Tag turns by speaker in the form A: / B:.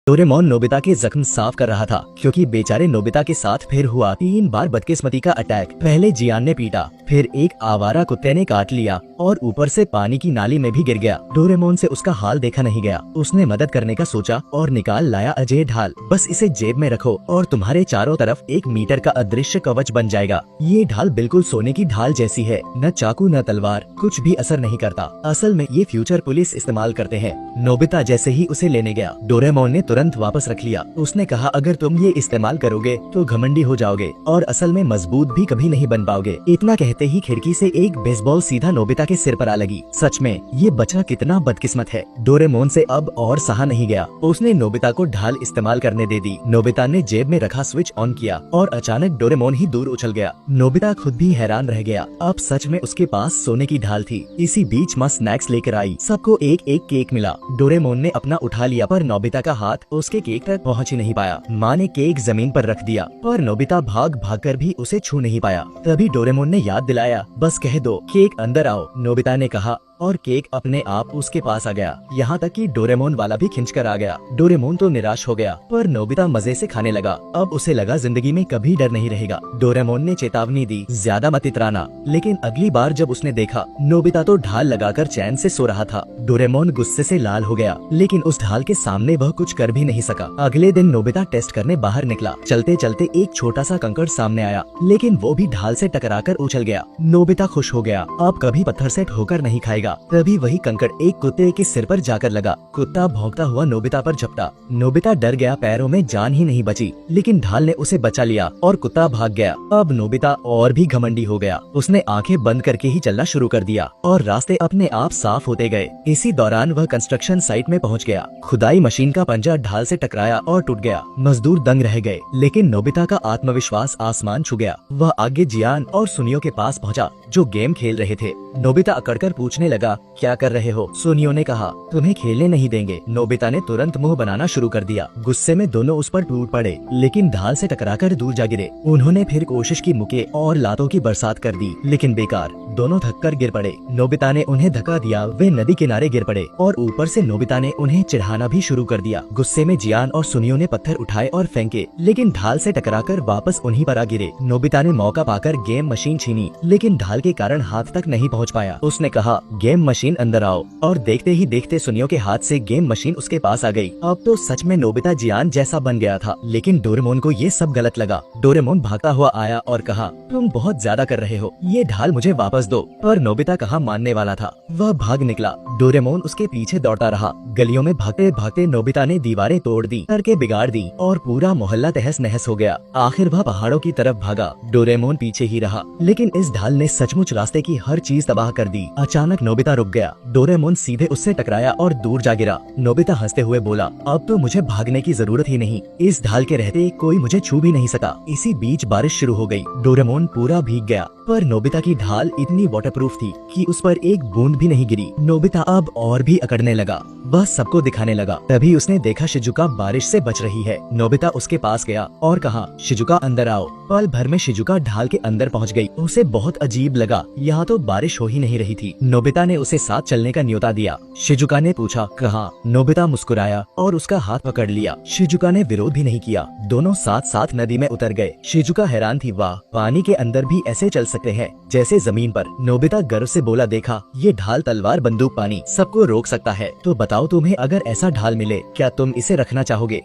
A: Doraemon Nobita के जख्म साफ कर रहा था क्योंकि बेचारे नोबिता के साथ फिर हुआ 3 बार बदकिस्मती का अटैक। पहले जियान ने पीटा, फिर एक आवारा कुत्ते ने काट लिया और ऊपर से पानी की नाली में भी गिर गया। डोरेमोन से उसका हाल देखा नहीं गया। उसने मदद करने का सोचा और निकाल लाया अजय ढाल। बस इसे जेब में रखो और तुम्हारे चारों तरफ 1 मीटर का अदृश्य कवच बन जाएगा। ये ढाल बिल्कुल सोने की ढाल जैसी है, न चाकू न तलवार, कुछ भी असर नहीं करता। असल में ये फ्यूचर पुलिस इस्तेमाल करते हैं। नोबिता जैसे ही उसे लेने गया, डोरेमोन ने तुरंत वापस रख लिया। उसने कहा अगर तुम ये इस्तेमाल करोगे तो घमंडी हो जाओगे और असल में मजबूत भी कभी नहीं बन पाओगे। इतना कहते ही खिड़की से एक बेसबॉल सीधा नोबिता के सिर पर आ लगी। सच में ये बच्चा कितना बदकिस्मत है। डोरेमोन से अब और सहा नहीं गया। उसने नोबिता को ढाल इस्तेमाल करने दे दी। नोबिता ने जेब में रखा स्विच ऑन किया और अचानक डोरेमोन ही दूर उछल गया। नोबिता खुद भी हैरान रह गया। अब सच में उसके पास सोने की ढाल थी। इसी बीच माँ स्नैक्स लेकर आई। सबको एक एक केक मिला। डोरेमोन ने अपना उठा लिया पर नोबिता का हाथ उसके केक तक पहुँच ही नहीं पाया। माँ ने केक जमीन पर रख दिया पर नोबिता भाग भाग कर भी उसे छू नहीं पाया। तभी डोरेमोन ने याद दिलाया, बस कह दो केक अंदर आओ। नोबिता ने कहा और केक अपने आप उसके पास आ गया। यहाँ तक कि डोरेमोन वाला भी खिंच कर आ गया। डोरेमोन तो निराश हो गया पर नोबिता मजे से खाने लगा। अब उसे लगा जिंदगी में कभी डर नहीं रहेगा। डोरेमोन ने चेतावनी दी, ज्यादा मत इतराना। लेकिन अगली बार जब उसने देखा नोबिता तो ढाल लगाकर चैन से सो रहा था। डोरेमोन गुस्से से लाल हो गया लेकिन उस ढाल के सामने वह कुछ कर भी नहीं सका। अगले दिन नोबिता टेस्ट करने बाहर निकला। चलते चलते एक छोटा सा कंकड़ सामने आया लेकिन वो भी ढाल से टकराकर उछल गया। नोबिता खुश हो गया, अब कभी पत्थर से ठोकर नहीं खाएगा। तभी वही कंकड़ एक कुत्ते के सिर पर जाकर लगा। कुत्ता भौंकता हुआ नोबिता पर झपटा। नोबिता डर गया, पैरों में जान ही नहीं बची। लेकिन ढाल ने उसे बचा लिया और कुत्ता भाग गया। अब नोबिता और भी घमंडी हो गया। उसने आंखें बंद करके ही चलना शुरू कर दिया और रास्ते अपने आप साफ होते गए। इसी दौरान वह कंस्ट्रक्शन साइट में पहुंच गया। खुदाई मशीन का पंजा ढाल से टकराया और टूट गया। मजदूर दंग रह गए लेकिन नोबिता का आत्मविश्वास आसमान छू गया। वह आगे जियान और सुनियो के पास पहुंचा जो गेम खेल रहे थे। नोबिता अकड़कर पूछने लगा, क्या कर रहे हो? सुनियो ने कहा, तुम्हें खेलने नहीं देंगे। नोबिता ने तुरंत मुंह बनाना शुरू कर दिया। गुस्से में दोनों उस पर टूट पड़े लेकिन ढाल से टकराकर दूर जा गिरे। उन्होंने फिर कोशिश की, मुक्के और लातों की बरसात कर दी लेकिन बेकार। दोनों थककर गिर पड़े। नोबिता ने उन्हें धक्का दिया, वे नदी किनारे गिर पड़े और ऊपर से नोबिता ने उन्हें चिढ़ाना भी शुरू कर दिया। गुस्से में जियान और सुनियो ने पत्थर उठाए और फेंके लेकिन ढाल से टकराकर वापस उन्हीं पर आ गिरे। नोबिता ने मौका पाकर गेम मशीन छीनी लेकिन ढाल के कारण हाथ तक नहीं पहुंच पाया। उसने कहा, गेम मशीन अंदर आओ, और देखते ही देखते सुनियो के हाथ से गेम मशीन उसके पास आ गई। अब तो सच में नोबिता जियान जैसा बन गया था। लेकिन डोरेमोन को ये सब गलत लगा। डोरेमोन भागता हुआ आया और कहा, तुम बहुत ज्यादा कर रहे हो, ये ढाल मुझे वापस दो। पर नोबिता कहाँ मानने वाला था। वह भाग निकला। डोरेमोन उसके पीछे दौड़ता रहा। गलियों में भागते भागते नोबिता ने दीवारें तोड़ दी, सड़कें बिगाड़ दी और पूरा मोहल्ला तहस नहस हो गया। आखिर वह पहाड़ों की तरफ भागा। डोरेमोन पीछे ही रहा लेकिन इस ढाल ने सचमुच रास्ते की हर चीज तबाह कर दी। अचानक नोबिता रुक गया। डोरेमोन सीधे उससे टकराया और दूर जा गिरा। नोबिता हंसते हुए बोला, अब तो मुझे भागने की जरूरत ही नहीं। इस ढाल के रहते कोई मुझे छू भी नहीं सका। इसी बीच बारिश शुरू हो गई। डोरेमोन पूरा भीग गया पर नोबिता की ढाल इतनी वाटरप्रूफ थी कि उस पर एक बूंद भी नहीं गिरी। नोबिता अब और भी अकड़ने लगा। वह सबको दिखाने लगा। तभी उसने देखा शिजुका बारिश से बच रही है। नोबिता उसके पास गया और कहा, शिजुका अंदर आओ। पल भर में शिजुका ढाल के अंदर पहुंच गई। उसे बहुत अजीब लगा, यहाँ तो बारिश हो ही नहीं रही थी। नोबिता ने उसे साथ चलने का न्योता दिया। शिजुका ने पूछा, कहाँ? नोबिता मुस्कुराया और उसका हाथ पकड़ लिया। शिजुका ने विरोध भी नहीं किया। दोनों साथ साथ नदी में उतर गए। शिजुका हैरान थी, वाह, पानी के अंदर भी ऐसे चल सकते हैं जैसे जमीन पर। नोबिता गर्व से बोला, देखा, ये ढाल, तलवार, बंदूक, पानी सबको रोक सकता है। तो बताओ, तुम्हें अगर ऐसा ढाल मिले क्या तुम इसे रखना चाहोगे?